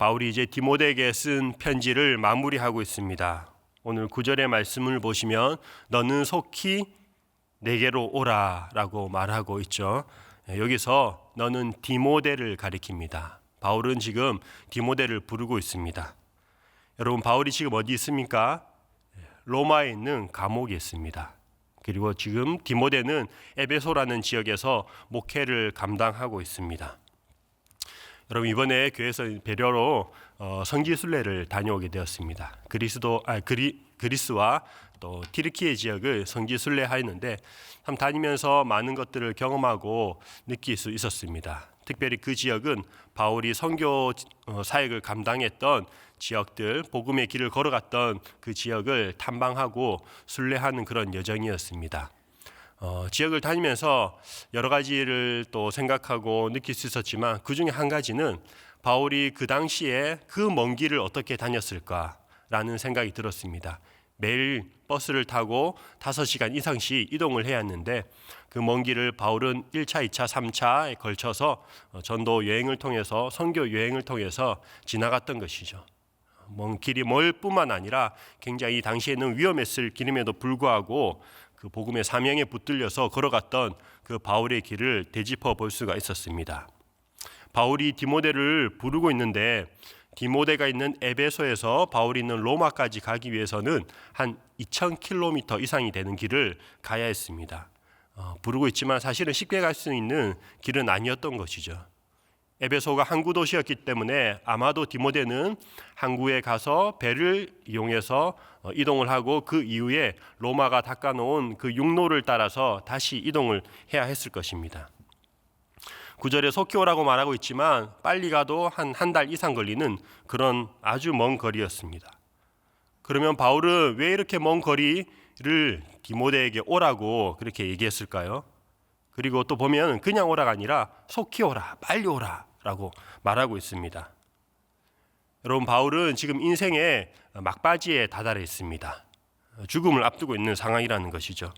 바울이 이제 디모데에게 쓴 편지를 마무리하고 있습니다. 오늘 9절의 말씀을 보시면 너는 속히 내게로 오라 라고 말하고 있죠. 여기서 너는 디모데를 가리킵니다. 바울은 지금 디모데를 부르고 있습니다. 여러분, 바울이 지금 어디 있습니까? 로마에 있는 감옥에 있습니다. 그리고 지금 디모데는 에베소라는 지역에서 목회를 감당하고 있습니다. 여러분, 이번에 교회에서 배려로 성지순례를 다녀오게 되었습니다. 그리스와 또 튀르키예 지역을 성지순례하였는데 참 다니면서 많은 것들을 경험하고 느낄 수 있었습니다. 특별히 그 지역은 바울이 선교 사역을 감당했던 지역들, 복음의 길을 걸어갔던 그 지역을 탐방하고 순례하는 그런 여정이었습니다. 지역을 다니면서 여러 가지를 또 생각하고 느낄 수 있었지만 그 중에 한 가지는 바울이 그 당시에 그 먼 길을 어떻게 다녔을까라는 생각이 들었습니다. 매일 버스를 타고 5시간 이상씩 이동을 해야 했는데 그 먼 길을 바울은 1차, 2차, 3차에 걸쳐서 전도 여행을 통해서 선교 여행을 통해서 지나갔던 것이죠. 먼 길이 멀 뿐만 아니라 굉장히 당시에는 위험했을 길임에도 불구하고 그 복음의 사명에 붙들려서 걸어갔던 그 바울의 길을 되짚어 볼 수가 있었습니다. 바울이 디모데를 부르고 있는데 디모데가 있는 에베소에서 바울이 있는 로마까지 가기 위해서는 한 2000km 이상이 되는 길을 가야 했습니다. 부르고 있지만 사실은 쉽게 갈 수 있는 길은 아니었던 것이죠. 에베소가 항구 도시였기 때문에 아마도 디모데는 항구에 가서 배를 이용해서 이동을 하고 그 이후에 로마가 닦아놓은 그 육로를 따라서 다시 이동을 해야 했을 것입니다. 9절에 속히 오라고 말하고 있지만 빨리 가도 한 달 이상 걸리는 그런 아주 먼 거리였습니다. 그러면 바울은 왜 이렇게 먼 거리를 디모데에게 오라고 그렇게 얘기했을까요? 그리고 또 보면 그냥 오라가 아니라 속히 오라, 빨리 오라 라고 말하고 있습니다. 여러분, 바울은 지금 인생의 막바지에 다다려 있습니다. 죽음을 앞두고 있는 상황이라는 것이죠.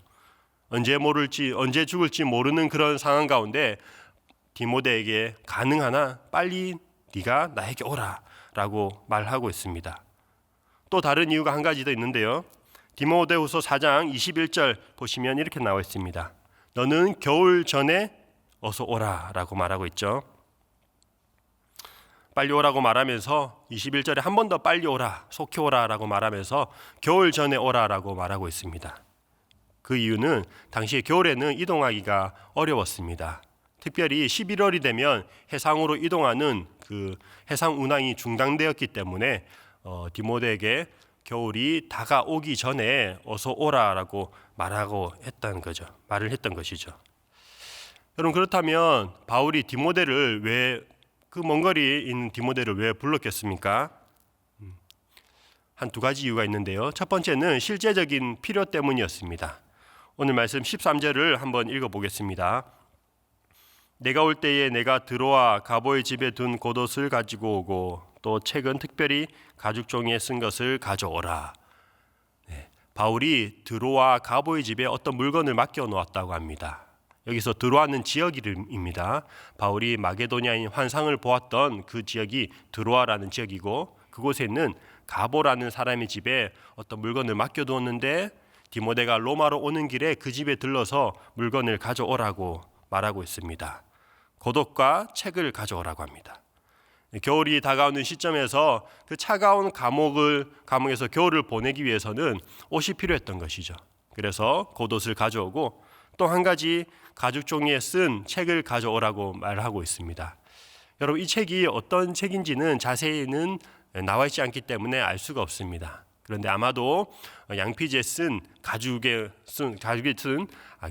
언제 죽을지 모르는 그런 상황 가운데 디모데에게 가능하나 빨리 네가 나에게 오라 라고 말하고 있습니다. 또 다른 이유가 한 가지 더 있는데요. 디모데후서 4장 21절 보시면 이렇게 나와 있습니다. 너는 겨울 전에 어서 오라 라고 말하고 있죠. 빨리 오라고 말하면서 21절에 한 번 더 빨리 오라, 속히 오라 라고 말하면서 겨울 전에 오라 라고 말하고 있습니다. 그 이유는 당시에 겨울에는 이동하기가 어려웠습니다. 특별히 11월이 되면 해상으로 이동하는 그 해상 운항이 중단되었기 때문에 디모데에게 겨울이 다가오기 전에 어서 오라라고 말을 했던 것이죠. 여러분, 그렇다면 바울이 디모데를 왜 그 먼 거리에 있는 디모데를 왜 불렀겠습니까? 한 두 가지 이유가 있는데요. 첫 번째는 실제적인 필요 때문이었습니다. 오늘 말씀 13절을 한번 읽어보겠습니다. 내가 올 때에 내가 드로아 가보의 집에 둔 겉옷을 가지고 오고 또 책은 특별히 가죽 종이에 쓴 것을 가져오라. 바울이 드로아 가보의 집에 어떤 물건을 맡겨 놓았다고 합니다. 여기서 드로아는 지역 이름입니다. 바울이 마게도냐인 환상을 보았던 그 지역이 드로아라는 지역이고 그곳에 있는 가보라는 사람의 집에 어떤 물건을 맡겨두었는데 디모데가 로마로 오는 길에 그 집에 들러서 물건을 가져오라고 말하고 있습니다. 겉옷과 책을 가져오라고 합니다. 겨울이 다가오는 시점에서 그 차가운 감옥에서 겨울을 보내기 위해서는 옷이 필요했던 것이죠. 그래서 겉옷을 가져오고 또 한 가지 가죽 종이에 쓴 책을 가져오라고 말하고 있습니다. 여러분, 이 책이 어떤 책인지는 자세히는 나와 있지 않기 때문에 알 수가 없습니다. 그런데 아마도 양피지에 쓴 가죽에 쓴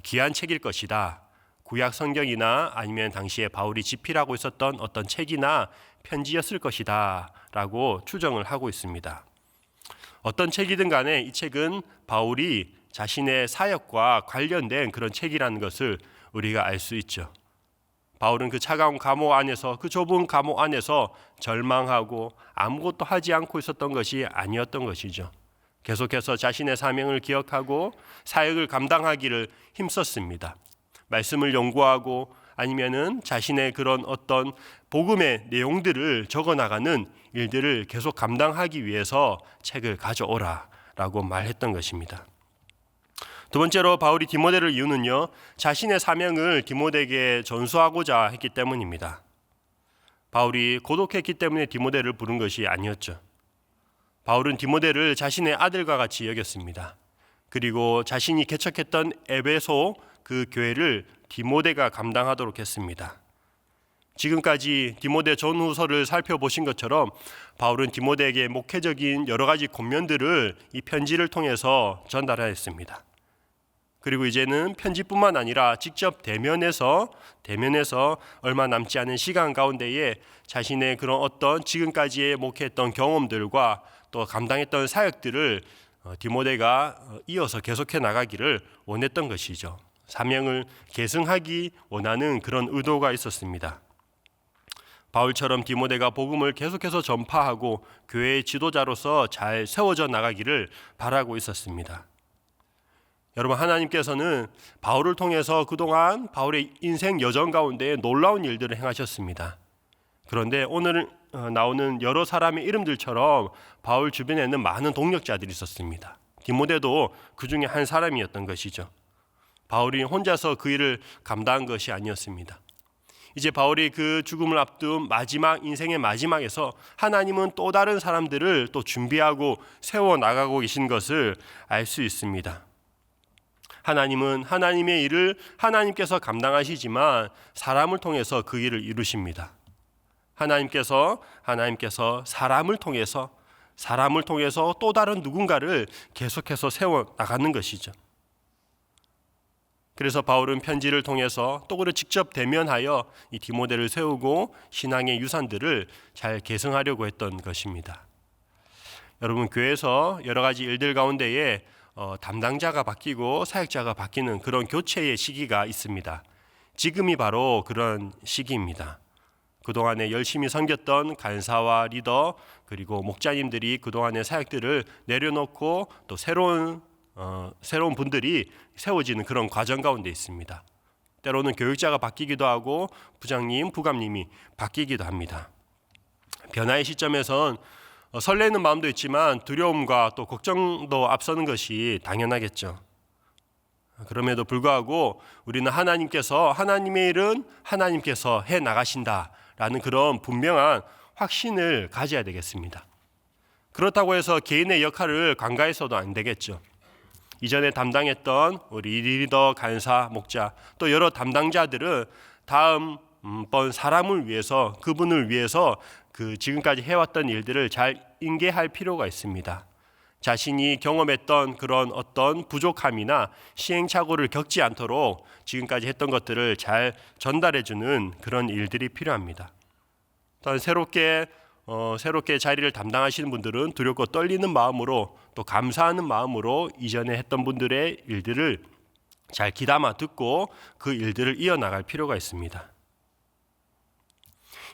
귀한 책일 것이다. 구약 성경이나 아니면 당시에 바울이 집필하고 있었던 어떤 책이나 편지였을 것이다 라고 추정을 하고 있습니다. 어떤 책이든 간에 이 책은 바울이 자신의 사역과 관련된 그런 책이라는 것을 우리가 알 수 있죠. 바울은 그 차가운 감옥 안에서, 그 좁은 감옥 안에서 절망하고 아무것도 하지 않고 있었던 것이 아니었던 것이죠. 계속해서 자신의 사명을 기억하고 사역을 감당하기를 힘썼습니다. 말씀을 연구하고 아니면은 자신의 그런 어떤 복음의 내용들을 적어나가는 일들을 계속 감당하기 위해서 책을 가져오라라고 말했던 것입니다. 두 번째로 바울이 디모데를 이유는요, 자신의 사명을 디모데에게 전수하고자 했기 때문입니다. 바울이 고독했기 때문에 디모데를 부른 것이 아니었죠. 바울은 디모데를 자신의 아들과 같이 여겼습니다. 그리고 자신이 개척했던 에베소 그 교회를 디모데가 감당하도록 했습니다. 지금까지 디모데 전후서를 살펴보신 것처럼 바울은 디모데에게 목회적인 여러 가지 권면들을 이 편지를 통해서 전달하였습니다. 그리고 이제는 편지뿐만 아니라 직접 대면에서 얼마 남지 않은 시간 가운데에 자신의 그런 어떤 지금까지의 목회했던 경험들과 또 감당했던 사역들을 디모데가 이어서 계속해 나가기를 원했던 것이죠. 사명을 계승하기 원하는 그런 의도가 있었습니다. 바울처럼 디모데가 복음을 계속해서 전파하고 교회의 지도자로서 잘 세워져 나가기를 바라고 있었습니다. 여러분, 하나님께서는 바울을 통해서 그동안 바울의 인생 여정 가운데 놀라운 일들을 행하셨습니다. 그런데 오늘 나오는 여러 사람의 이름들처럼 바울 주변에는 많은 동력자들이 있었습니다. 디모데도 그 중에 한 사람이었던 것이죠. 바울이 혼자서 그 일을 감당한 것이 아니었습니다. 이제 바울이 그 죽음을 앞둔 인생의 마지막에서 하나님은 또 다른 사람들을 또 준비하고 세워나가고 계신 것을 알 수 있습니다. 하나님은 하나님의 일을 하나님께서 감당하시지만 사람을 통해서 그 일을 이루십니다. 하나님께서 사람을 통해서 또 다른 누군가를 계속해서 세워나가는 것이죠. 그래서 바울은 편지를 통해서 또 그를 직접 대면하여 이 디모데를 세우고 신앙의 유산들을 잘 계승하려고 했던 것입니다. 여러분, 교회에서 여러 가지 일들 가운데에 담당자가 바뀌고 사역자가 바뀌는 그런 교체의 시기가 있습니다. 지금이 바로 그런 시기입니다. 그동안에 열심히 섬겼던 간사와 리더 그리고 목자님들이 그동안의 사역들을 내려놓고 또 새로운 분들이 세워지는 그런 과정 가운데 있습니다. 때로는 교육자가 바뀌기도 하고 부장님, 부감님이 바뀌기도 합니다. 변화의 시점에선 설레는 마음도 있지만 두려움과 또 걱정도 앞서는 것이 당연하겠죠. 그럼에도 불구하고 우리는 하나님의 일은 하나님께서 해 나가신다라는 그런 분명한 확신을 가져야 되겠습니다. 그렇다고 해서 개인의 역할을 간과해서도 안 되겠죠. 이전에 담당했던 우리 리더, 간사, 목자 또 여러 담당자들은 다음번 사람을 위해서 그분을 위해서 그 지금까지 해왔던 일들을 잘 인계할 필요가 있습니다. 자신이 경험했던 그런 어떤 부족함이나 시행착오를 겪지 않도록 지금까지 했던 것들을 잘 전달해주는 그런 일들이 필요합니다. 또한 새롭게 자리를 담당하시는 분들은 두렵고 떨리는 마음으로 또 감사하는 마음으로 이전에 했던 분들의 일들을 잘 귀담아 듣고 그 일들을 이어나갈 필요가 있습니다.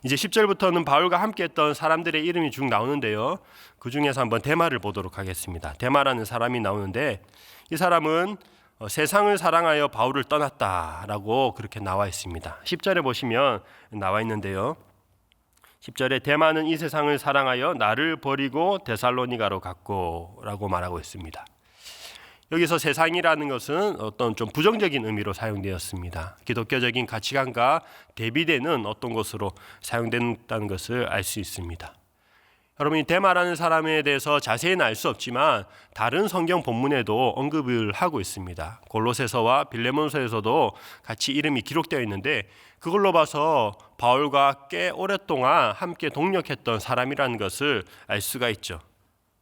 이제 10절부터는 바울과 함께 했던 사람들의 이름이 쭉 나오는데요. 그 중에서 한번 데마를 보도록 하겠습니다. 데마라는 사람이 나오는데 이 사람은 세상을 사랑하여 바울을 떠났다라고 그렇게 나와 있습니다. 10절에 보시면 나와 있는데요. 10절에 데마는 이 세상을 사랑하여 나를 버리고 데살로니가로 갔고 라고 말하고 있습니다. 여기서 세상이라는 것은 어떤 좀 부정적인 의미로 사용되었습니다. 기독교적인 가치관과 대비되는 어떤 것으로 사용된다는 것을 알 수 있습니다. 여러분이 데마라는 사람에 대해서 자세히는 알 수 없지만 다른 성경 본문에도 언급을 하고 있습니다. 골로새서와 빌레몬서에서도 같이 이름이 기록되어 있는데 그걸로 봐서 바울과 꽤 오랫동안 함께 동역했던 사람이라는 것을 알 수가 있죠.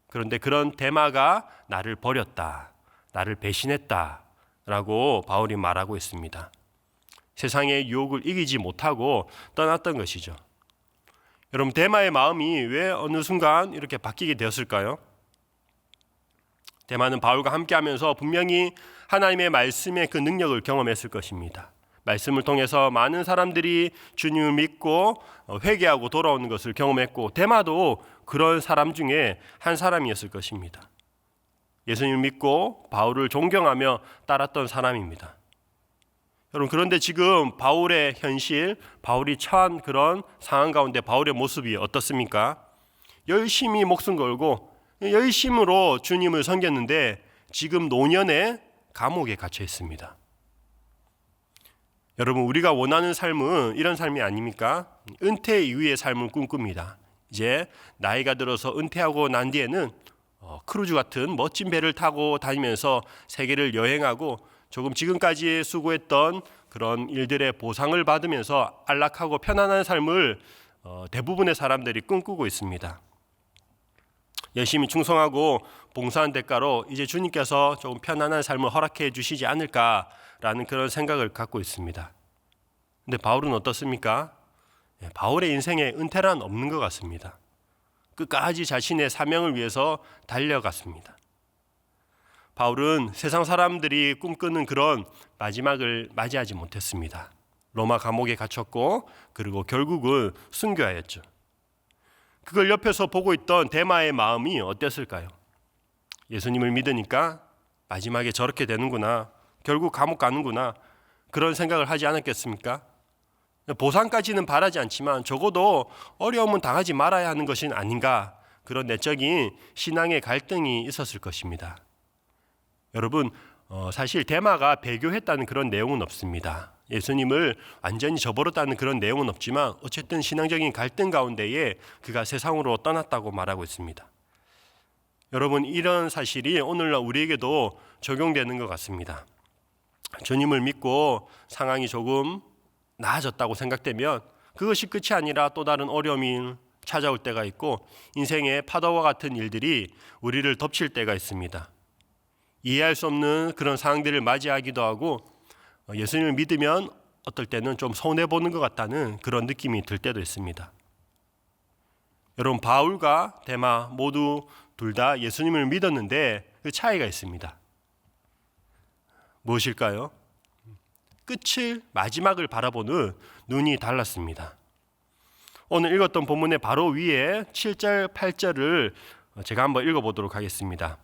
그런데 그런 데마가 나를 버렸다, 나를 배신했다라고 바울이 말하고 있습니다. 세상의 유혹을 이기지 못하고 떠났던 것이죠. 여러분, 데마의 마음이 왜 어느 순간 이렇게 바뀌게 되었을까요? 데마는 바울과 함께하면서 분명히 하나님의 말씀의 그 능력을 경험했을 것입니다. 말씀을 통해서 많은 사람들이 주님을 믿고 회개하고 돌아오는 것을 경험했고 데마도 그런 사람 중에 한 사람이었을 것입니다. 예수님을 믿고 바울을 존경하며 따랐던 사람입니다. 여러분, 그런데 지금 바울의 현실, 바울이 처한 그런 상황 가운데 바울의 모습이 어떻습니까? 열심히 목숨 걸고 열심으로 주님을 섬겼는데 지금 노년의 감옥에 갇혀 있습니다. 여러분, 우리가 원하는 삶은 이런 삶이 아닙니까? 은퇴 이후의 삶을 꿈꿉니다. 이제 나이가 들어서 은퇴하고 난 뒤에는 크루즈 같은 멋진 배를 타고 다니면서 세계를 여행하고 조금 지금까지 수고했던 그런 일들의 보상을 받으면서 안락하고 편안한 삶을 대부분의 사람들이 꿈꾸고 있습니다. 열심히 충성하고 봉사한 대가로 이제 주님께서 조금 편안한 삶을 허락해 주시지 않을까라는 그런 생각을 갖고 있습니다. 근데 바울은 어떻습니까? 바울의 인생에 은퇴란 없는 것 같습니다. 끝까지 자신의 사명을 위해서 달려갔습니다. 바울은 세상 사람들이 꿈꾸는 그런 마지막을 맞이하지 못했습니다. 로마 감옥에 갇혔고 그리고 결국은 순교하였죠. 그걸 옆에서 보고 있던 데마의 마음이 어땠을까요? 예수님을 믿으니까 마지막에 저렇게 되는구나, 결국 감옥 가는구나, 그런 생각을 하지 않았겠습니까? 보상까지는 바라지 않지만 적어도 어려움은 당하지 말아야 하는 것은 아닌가, 그런 내적인 신앙의 갈등이 있었을 것입니다. 여러분, 사실 데마가 배교했다는 그런 내용은 없습니다. 예수님을 완전히 저버렸다는 그런 내용은 없지만 어쨌든 신앙적인 갈등 가운데에 그가 세상으로 떠났다고 말하고 있습니다. 여러분, 이런 사실이 오늘날 우리에게도 적용되는 것 같습니다. 주님을 믿고 상황이 조금 나아졌다고 생각되면 그것이 끝이 아니라 또 다른 어려움이 찾아올 때가 있고 인생의 파도와 같은 일들이 우리를 덮칠 때가 있습니다. 이해할 수 없는 그런 상황들을 맞이하기도 하고 예수님을 믿으면 어떨 때는 좀 손해보는 것 같다는 그런 느낌이 들 때도 있습니다. 여러분, 바울과 데마 모두 둘 다 예수님을 믿었는데 그 차이가 있습니다. 무엇일까요? 끝을, 마지막을 바라보는 눈이 달랐습니다. 오늘 읽었던 본문의 바로 위에 7절, 8절을 제가 한번 읽어보도록 하겠습니다.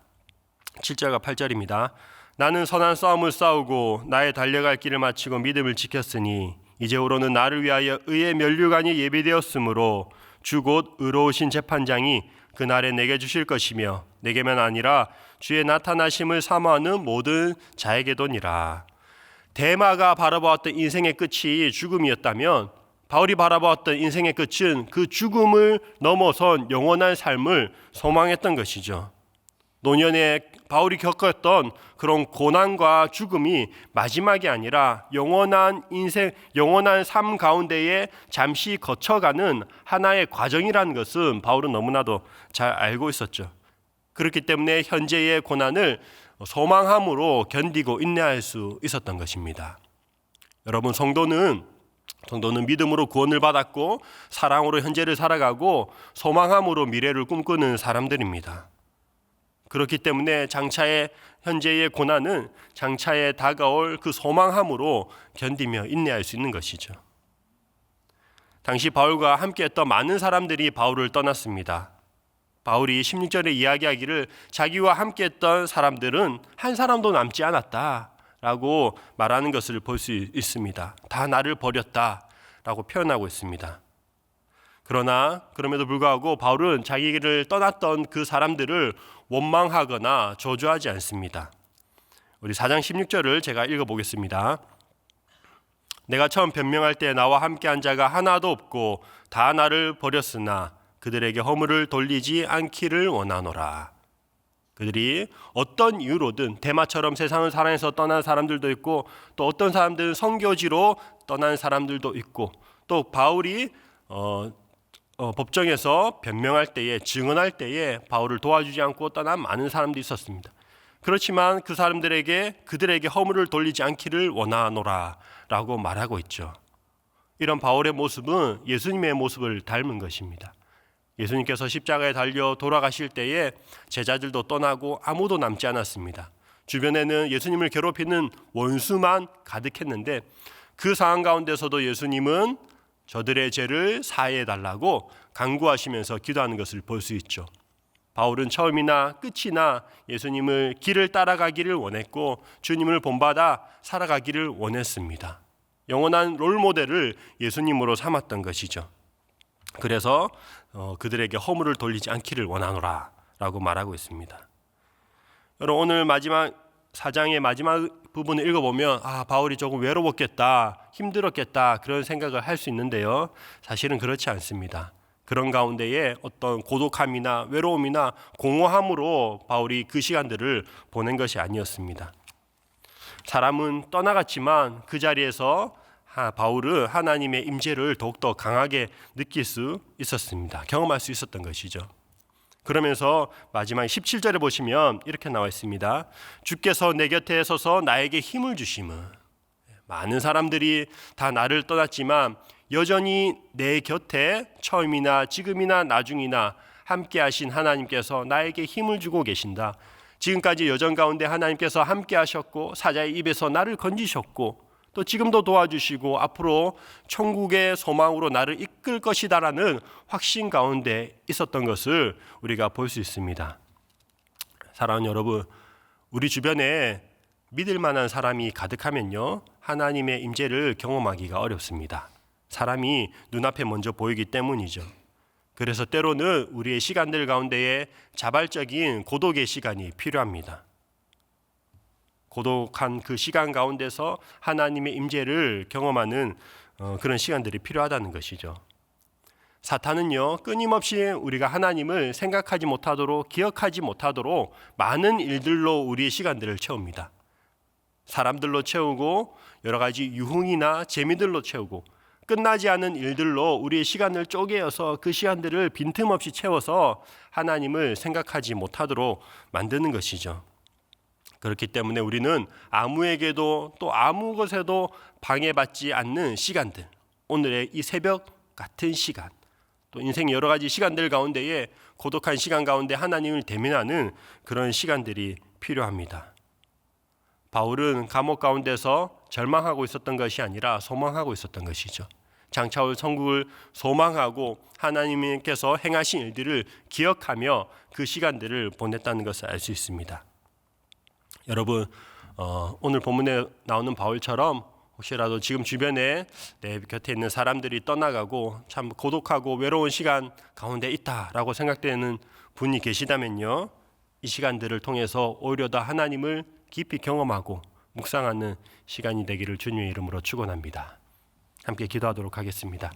7절과 8절입니다. 나는 선한 싸움을 싸우고 나의 달려갈 길을 마치고 믿음을 지켰으니 이제후로는 나를 위하여 의의 면류관이 예비되었으므로 주 곧 의로우신 재판장이 그날에 내게 주실 것이며 내게만 아니라 주의 나타나심을 사모하는 모든 자에게도니라. 데마가 바라보았던 인생의 끝이 죽음이었다면 바울이 바라보았던 인생의 끝은 그 죽음을 넘어선 영원한 삶을 소망했던 것이죠. 노년에 바울이 겪었던 그런 고난과 죽음이 마지막이 아니라 영원한 인생, 영원한 삶 가운데에 잠시 거쳐가는 하나의 과정이라는 것은 바울은 너무나도 잘 알고 있었죠. 그렇기 때문에 현재의 고난을 소망함으로 견디고 인내할 수 있었던 것입니다. 여러분, 성도는 믿음으로 구원을 받았고 사랑으로 현재를 살아가고 소망함으로 미래를 꿈꾸는 사람들입니다. 그렇기 때문에 장차의 현재의 고난은 장차에 다가올 그 소망함으로 견디며 인내할 수 있는 것이죠. 당시 바울과 함께했던 많은 사람들이 바울을 떠났습니다. 바울이 16절에 이야기하기를 자기와 함께했던 사람들은 한 사람도 남지 않았다라고 말하는 것을 볼 수 있습니다. 다 나를 버렸다라고 표현하고 있습니다. 그러나 그럼에도 불구하고 바울은 자기를 떠났던 그 사람들을 원망하거나 저주하지 않습니다. 우리 4장 16절을 제가 읽어보겠습니다. 내가 처음 변명할 때 나와 함께한 자가 하나도 없고 다 나를 버렸으나 그들에게 허물을 돌리지 않기를 원하노라. 그들이 어떤 이유로든 데마처럼 세상을 사랑해서 떠난 사람들도 있고 또 어떤 사람들은 선교지로 떠난 사람들도 있고 또 바울이 법정에서 변명할 때에 증언할 때에 바울을 도와주지 않고 떠난 많은 사람들이 있었습니다. 그렇지만 그 사람들에게 그들에게 허물을 돌리지 않기를 원하노라 라고 말하고 있죠. 이런 바울의 모습은 예수님의 모습을 닮은 것입니다. 예수님께서 십자가에 달려 돌아가실 때에 제자들도 떠나고 아무도 남지 않았습니다. 주변에는 예수님을 괴롭히는 원수만 가득했는데 그 상황 가운데서도 예수님은 저들의 죄를 사해달라고 간구하시면서 기도하는 것을 볼 수 있죠. 바울은 처음이나 끝이나 예수님을 길을 따라가기를 원했고 주님을 본받아 살아가기를 원했습니다. 영원한 롤모델을 예수님으로 삼았던 것이죠. 그래서 그들에게 허물을 돌리지 않기를 원하노라 라고 말하고 있습니다. 여러분, 오늘 마지막 4장의 마지막 부분을 읽어보면 바울이 조금 외로웠겠다, 힘들었겠다 그런 생각을 할 수 있는데요, 사실은 그렇지 않습니다. 그런 가운데에 어떤 고독함이나 외로움이나 공허함으로 바울이 그 시간들을 보낸 것이 아니었습니다. 사람은 떠나갔지만 그 자리에서 바울은 하나님의 임재를 더욱더 강하게 느낄 수 있었습니다. 경험할 수 있었던 것이죠. 그러면서 마지막 17절에 보시면 이렇게 나와 있습니다. 주께서 내 곁에 서서 나에게 힘을 주심은, 많은 사람들이 다 나를 떠났지만 여전히 내 곁에 처음이나 지금이나 나중이나 함께 하신 하나님께서 나에게 힘을 주고 계신다. 지금까지 여정 가운데 하나님께서 함께 하셨고 사자의 입에서 나를 건지셨고 또 지금도 도와주시고 앞으로 천국의 소망으로 나를 이끌 것이다라는 확신 가운데 있었던 것을 우리가 볼 수 있습니다. 사랑하는 여러분, 우리 주변에 믿을 만한 사람이 가득하면요, 하나님의 임재를 경험하기가 어렵습니다. 사람이 눈앞에 먼저 보이기 때문이죠. 그래서 때로는 우리의 시간들 가운데에 자발적인 고독의 시간이 필요합니다. 고독한 그 시간 가운데서 하나님의 임재를 경험하는 그런 시간들이 필요하다는 것이죠. 사탄은요, 끊임없이 우리가 하나님을 생각하지 못하도록, 기억하지 못하도록 많은 일들로 우리의 시간들을 채웁니다. 사람들로 채우고 여러 가지 유흥이나 재미들로 채우고 끝나지 않은 일들로 우리의 시간을 쪼개어서 그 시간들을 빈틈없이 채워서 하나님을 생각하지 못하도록 만드는 것이죠. 그렇기 때문에 우리는 아무에게도 또 아무 것에도 방해받지 않는 시간들, 오늘의 이 새벽 같은 시간, 또 인생의 여러 가지 시간들 가운데에 고독한 시간 가운데 하나님을 대면하는 그런 시간들이 필요합니다. 바울은 감옥 가운데서 절망하고 있었던 것이 아니라 소망하고 있었던 것이죠. 장차올 천국을 소망하고 하나님께서 행하신 일들을 기억하며 그 시간들을 보냈다는 것을 알 수 있습니다. 여러분, 오늘 본문에 나오는 바울처럼 혹시라도 지금 주변에 내 곁에 있는 사람들이 떠나가고 참 고독하고 외로운 시간 가운데 있다라고 생각되는 분이 계시다면요, 이 시간들을 통해서 오히려 더 하나님을 깊이 경험하고 묵상하는 시간이 되기를 주님의 이름으로 축원합니다. 함께 기도하도록 하겠습니다.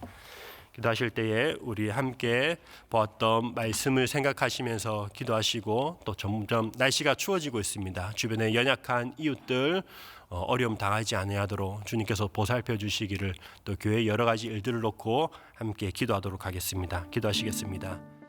기도하실 때에 우리 함께 보았던 말씀을 생각하시면서 기도하시고, 또 점점 날씨가 추워지고 있습니다. 주변에 연약한 이웃들 어려움 당하지 않아야도록 주님께서 보살펴 주시기를, 또 교회의 여러 가지 일들을 놓고 함께 기도하도록 하겠습니다. 기도하시겠습니다.